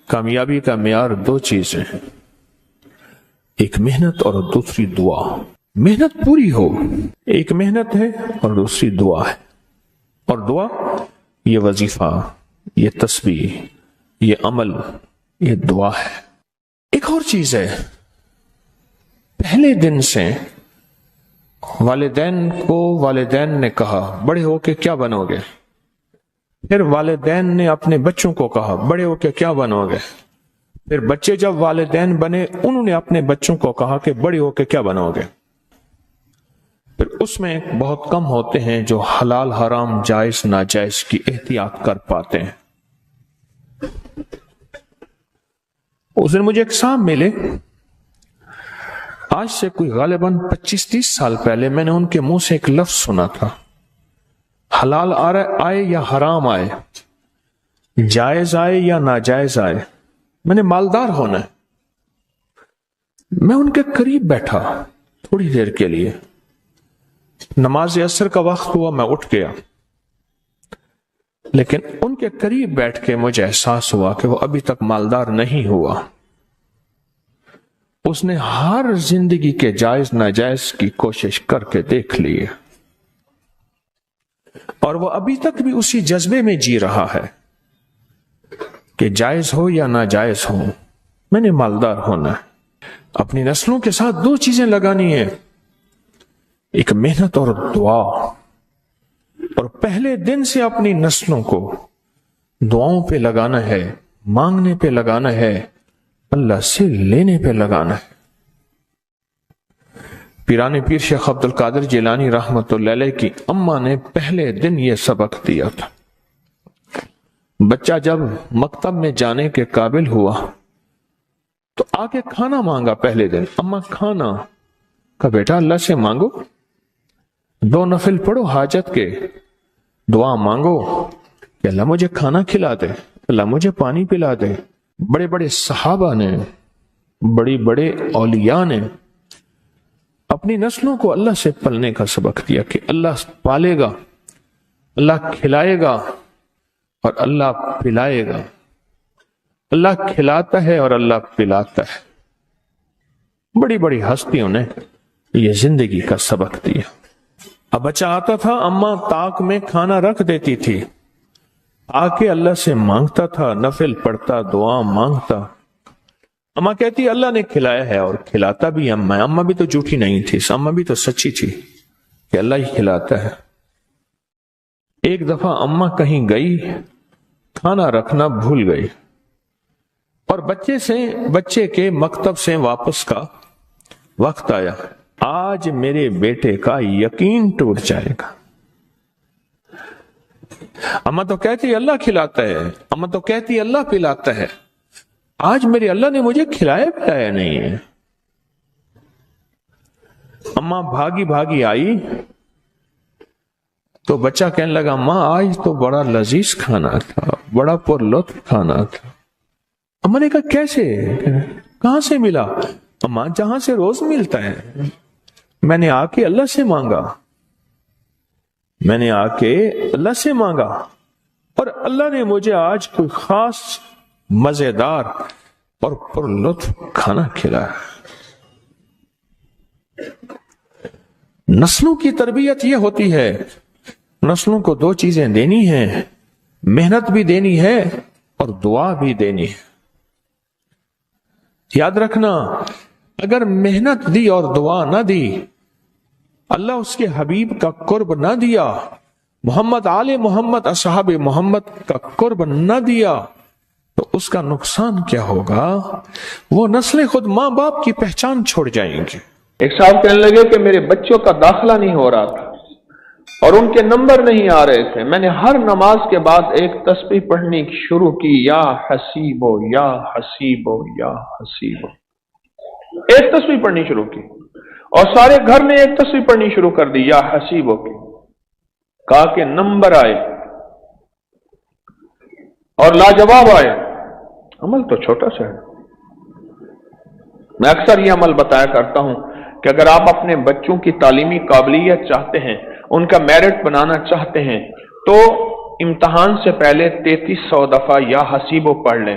کامیابی کا معیار دو چیزیں ہیں، ایک محنت اور دوسری دعا۔ محنت پوری ہو، ایک محنت ہے اور دوسری دعا ہے، اور دعا یہ وظیفہ، یہ تسبیح، یہ عمل، یہ دعا ہے۔ ایک اور چیز ہے، پہلے دن سے والدین نے کہا بڑے ہو کے کیا بنو گے، پھر والدین نے اپنے بچوں کو کہا بڑے ہو کے کیا بنو گے، پھر بچے جب والدین بنے انہوں نے اپنے بچوں کو کہا کہ بڑے ہو کے کیا بنو گے۔ پھر اس میں بہت کم ہوتے ہیں جو حلال حرام جائز ناجائز کی احتیاط کر پاتے ہیں۔ اس دن مجھے ایک صاحب ملے، آج سے کوئی غالباً 25-30 سال پہلے میں نے ان کے منہ سے ایک لفظ سنا تھا، حلال آئے یا حرام آئے، جائز آئے یا ناجائز آئے، میں نے مالدار ہونا ہے۔ میں ان کے قریب بیٹھا تھوڑی دیر کے لیے، نماز عصر کا وقت ہوا، میں اٹھ گیا، لیکن ان کے قریب بیٹھ کے مجھے احساس ہوا کہ وہ ابھی تک مالدار نہیں ہوا۔ اس نے ہر زندگی کے جائز ناجائز کی کوشش کر کے دیکھ لی ہے، اور وہ ابھی تک بھی اسی جذبے میں جی رہا ہے کہ جائز ہو یا ناجائز ہو میں نے مالدار ہونا ہے۔ اپنی نسلوں کے ساتھ دو چیزیں لگانی ہیں، ایک محنت اور دعا، اور پہلے دن سے اپنی نسلوں کو دعاؤں پہ لگانا ہے، مانگنے پہ لگانا ہے، اللہ سے لینے پہ لگانا ہے۔ پیران پیر شیخ عبد القادر جیلانی رحمت اللہ علیہ کی اماں نے پہلے دن یہ سبق دیا تھا۔ بچہ جب مکتب میں جانے کے قابل ہوا تو آ کے کھانا مانگا پہلے دن، اماں کھانا، کہا بیٹا اللہ سے مانگو، 2 نفل پڑھو حاجت کے، دعا مانگو کہ اللہ مجھے کھانا کھلا دے، اللہ مجھے پانی پلا دے۔ بڑے بڑے صحابہ نے، بڑے اولیاء نے اپنی نسلوں کو اللہ سے پلنے کا سبق دیا کہ اللہ پالے گا، اللہ کھلائے گا اور اللہ پلائے گا، اللہ کھلاتا ہے اور اللہ پلاتا ہے۔ بڑی بڑی ہستیوں نے یہ زندگی کا سبق دیا۔ اب بچہ آتا تھا، اماں طاق میں کھانا رکھ دیتی تھی، آ کے اللہ سے مانگتا تھا، نفل پڑھتا، دعا مانگتا۔ اماں کہتی اللہ نے کھلایا ہے، اور کھلاتا بھی اماں بھی تو جھوٹی نہیں تھی، اماں بھی تو سچی تھی کہ اللہ ہی کھلاتا ہے۔ ایک دفعہ اماں کہیں گئی، کھانا رکھنا بھول گئی، اور بچے کے مکتب سے واپس کا وقت آیا، آج میرے بیٹے کا یقین ٹوٹ جائے گا۔ اماں تو کہتی اللہ کھلاتا ہے، اماں تو کہتی اللہ پلاتا ہے، آج میرے اللہ نے مجھے کھلایا پلایا نہیں ہے۔ اماں بھاگی آئی تو بچہ کہنے لگا ماں آج تو بڑا لذیذ کھانا تھا، بڑا پر لطف کھانا تھا۔ اماں نے کہا کیسے، کہاں سے ملا؟ اماں جہاں سے روز ملتا ہے، میں نے آ کے اللہ سے مانگا، اور اللہ نے مجھے آج کوئی خاص مزیدار اور پر لطف کھانا کھلایا۔ نسلوں کی تربیت یہ ہوتی ہے، نسلوں کو 2 چیزیں دینی ہیں، محنت بھی دینی ہے اور دعا بھی دینی ہے۔ یاد رکھنا، اگر محنت دی اور دعا نہ دی، اللہ اس کے حبیب کا قرب نہ دیا، محمد آل محمد اصحاب محمد کا قرب نہ دیا، تو اس کا نقصان کیا ہوگا؟ وہ نسلیں خود ماں باپ کی پہچان چھوڑ جائیں گے۔ ایک صاحب کہنے لگے کہ میرے بچوں کا داخلہ نہیں ہو رہا تھا اور ان کے نمبر نہیں آ رہے تھے، میں نے ہر نماز کے بعد ایک تسبیح پڑھنی شروع کی، یا حسیبو یا حسیبو یا حسیبو، ایک تسبیح پڑھنی شروع کی، اور سارے گھر نے ایک تسبیح پڑھنی شروع کر دی یا حسیبو کی۔ کہا کہ نمبر آئے اور لاجواب آئے۔ عمل تو چھوٹا سا ہے، میں اکثر یہ عمل بتایا کرتا ہوں کہ اگر آپ اپنے بچوں کی تعلیمی قابلیت چاہتے ہیں، ان کا میرٹ بنانا چاہتے ہیں، تو امتحان سے پہلے 3300 دفعہ یا حسیبو پڑھ لیں۔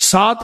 7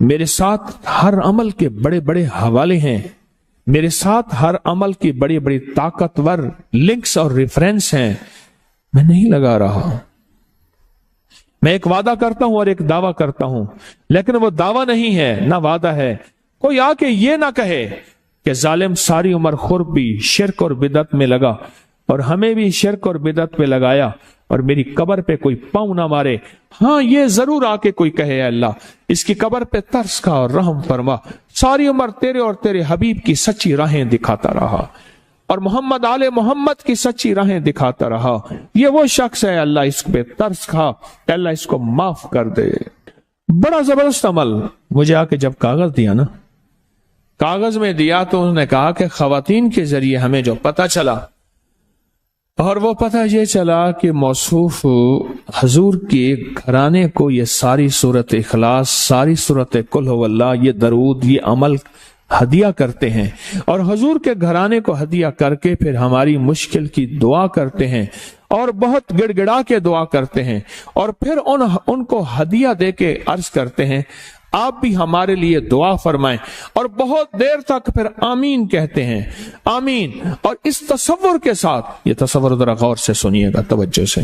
میرے ساتھ ہر عمل کے بڑے بڑے حوالے ہیں، میرے ساتھ ہر عمل کی بڑی بڑی طاقتور لنکس اور ریفرنس ہیں، میں نہیں لگا رہا۔ میں ایک وعدہ کرتا ہوں اور ایک دعویٰ کرتا ہوں، لیکن وہ دعویٰ نہیں ہے نہ وعدہ ہے۔ کوئی آ کے یہ نہ کہے کہ ظالم ساری عمر خرب بھی شرک اور بدعت میں لگا اور ہمیں بھی شرک اور بدعت پہ لگایا اور میری قبر پہ کوئی پاؤں نہ مارے۔ ہاں یہ ضرور آ کے کوئی کہے، اے اللہ اس کی قبر پہ ترس کھا اور رحم فرما، ساری عمر تیرے اور تیرے حبیب کی سچی راہیں دکھاتا رہا اور محمد آل محمد کی سچی راہیں دکھاتا رہا، یہ وہ شخص ہے، اللہ اس پہ ترس کھا، اللہ اس کو معاف کر دے۔ بڑا زبردست عمل۔ مجھے آ کے جب کاغذ دیا نا، کاغذ میں دیا تو انہوں نے کہا کہ خواتین کے ذریعے ہمیں جو پتہ چلا، اور وہ پتہ یہ چلا کہ موصوف حضور کے گھرانے کو یہ ساری سورت اخلاص، ساری سورت قل هو اللہ، یہ درود، یہ عمل ہدیہ کرتے ہیں اور حضور کے گھرانے کو ہدیہ کر کے پھر ہماری مشکل کی دعا کرتے ہیں اور بہت گڑ گڑا کے دعا کرتے ہیں اور پھر ان کو ہدیہ دے کے عرض کرتے ہیں آپ بھی ہمارے لیے دعا فرمائیں، اور بہت دیر تک پھر آمین کہتے ہیں، آمین۔ اور اس تصور کے ساتھ، یہ تصور ذرا غور سے سنیے گا توجہ سے،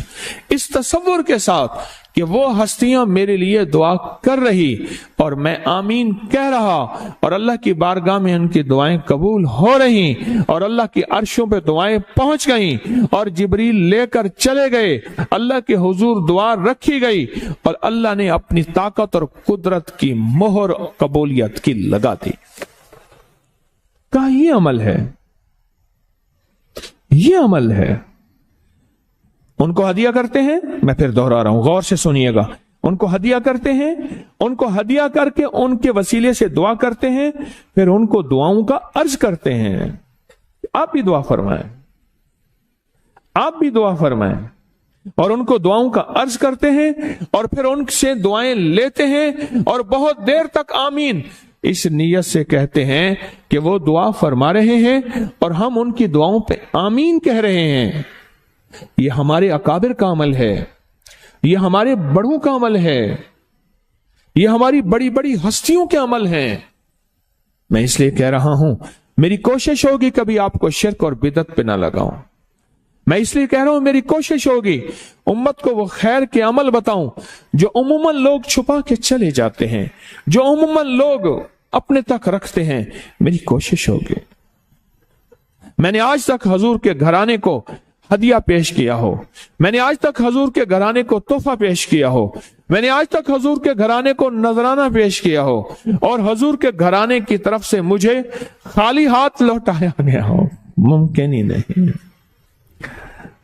اس تصور کے ساتھ کہ وہ ہستیاں میرے لیے دعا کر رہی اور میں آمین کہہ رہا اور اللہ کی بارگاہ میں ان کی دعائیں قبول ہو رہی اور اللہ کی عرشوں پہ دعائیں پہنچ گئیں اور جبریل لے کر چلے گئے، اللہ کے حضور دعا رکھی گئی اور اللہ نے اپنی طاقت اور قدرت کی مہر قبولیت کی لگا دی۔ کہا یہ عمل ہے، یہ عمل ہے۔ ان کو ہدیہ کرتے ہیں، میں پھر دوہرا رہا ہوں، غور سے سنیے گا، ان کو ہدیہ کرتے ہیں، ان کو ہدیہ کر کے ان کے وسیلے سے دعا کرتے ہیں، پھر ان کو دعاؤں کا عرض کرتے ہیں آپ بھی دعا فرمائیں، آپ بھی دعا فرمائیں، اور ان کو دعاؤں کا عرض کرتے ہیں اور پھر ان سے دعائیں لیتے ہیں اور بہت دیر تک آمین اس نیت سے کہتے ہیں کہ وہ دعا فرما رہے ہیں اور ہم ان کی دعاؤں پہ آمین کہہ رہے ہیں۔ یہ ہمارے اکابر کا عمل ہے، یہ ہمارے بڑوں کا عمل ہے، یہ ہماری بڑی بڑی ہستیوں کے عمل ہیں۔ میں اس لیے کہہ رہا ہوں میری کوشش ہوگی کبھی آپ کو شرک اور بدعت پہ نہ لگاؤں، میں اس لیے کہہ رہا ہوں میری کوشش ہوگی امت کو وہ خیر کے عمل بتاؤں جو عموماً لوگ چھپا کے چلے جاتے ہیں، جو عموماً لوگ اپنے تک رکھتے ہیں۔ میری کوشش ہوگی میں نے آج تک حضور کے گھرانے کو ہدیہ پیش کیا ہو، میں نے آج تک حضور کے گھرانے کو تحفہ پیش کیا ہو، میں نے آج تک حضور کے گھرانے کو نذرانہ پیش کیا ہو اور حضور کے گھرانے کی طرف سے مجھے خالی ہاتھ لوٹایا گیا ہو۔ ممکن ہی نہیں،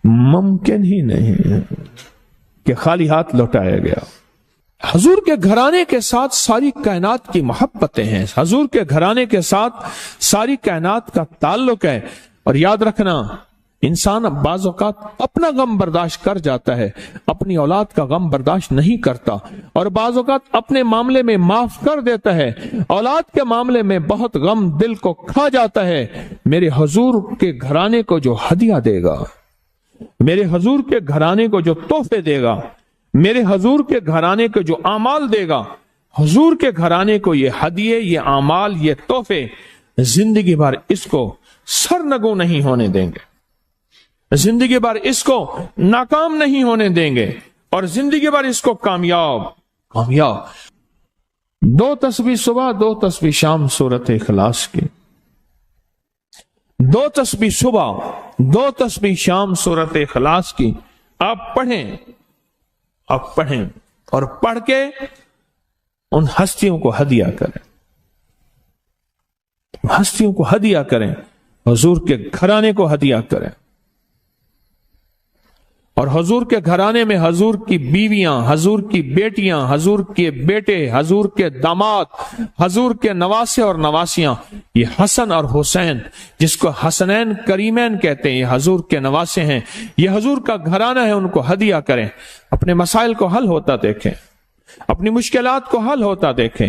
ممکن ہی نہیں کہ خالی ہاتھ لوٹایا گیا۔ حضور کے گھرانے کے ساتھ ساری کائنات کی محبتیں ہیں، حضور کے گھرانے کے ساتھ ساری کائنات کا تعلق ہے۔ اور یاد رکھنا انسان بعض اوقات اپنا غم برداشت کر جاتا ہے، اپنی اولاد کا غم برداشت نہیں کرتا، اور بعض اوقات اپنے معاملے میں معاف کر دیتا ہے، اولاد کے معاملے میں بہت غم دل کو کھا جاتا ہے۔ میرے حضور کے گھرانے کو جو ہدیہ دے گا، میرے حضور کے گھرانے کو جو تحفے دے گا، میرے حضور کے گھرانے کو جو اعمال دے گا، حضور کے گھرانے کو یہ ہدیے، یہ اعمال، یہ تحفے زندگی بھر اس کو سرنگوں نہیں ہونے دیں گے، زندگی بھر اس کو ناکام نہیں ہونے دیں گے، اور زندگی بھر اس کو کامیاب۔ دو تسبیح صبح، دو تسبیح شام سورت اخلاص کی، دو تسبیح صبح، دو تسبیح شام سورت اخلاص کی آپ پڑھیں، آپ پڑھیں اور پڑھ کے ان ہستیوں کو ہدیہ کریں، ہستیوں کو ہدیہ کریں، حضور کے گھرانے کو ہدیہ کریں، اور حضور کے گھرانے میں حضور کی بیویاں، حضور کی بیٹیاں، حضور کے بیٹے، حضور کے داماد، حضور کے نواسے اور نواسیاں، یہ حسن اور حسین جس کو حسنین کریمین کہتے ہیں، یہ حضور کے نواسے ہیں، یہ حضور کا گھرانہ ہے، ان کو ہدیہ کریں، اپنے مسائل کو حل ہوتا دیکھیں، اپنی مشکلات کو حل ہوتا دیکھیں،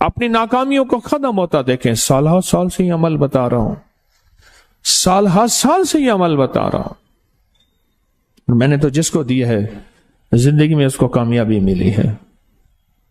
اپنی ناکامیوں کو ختم ہوتا دیکھیں۔ سال ہر سال سے یہ عمل بتا رہا ہوں، سال ہر سال سے یہ عمل بتا رہا ہوں، میں نے تو جس کو دی ہے زندگی میں اس کو کامیابی ملی ہے،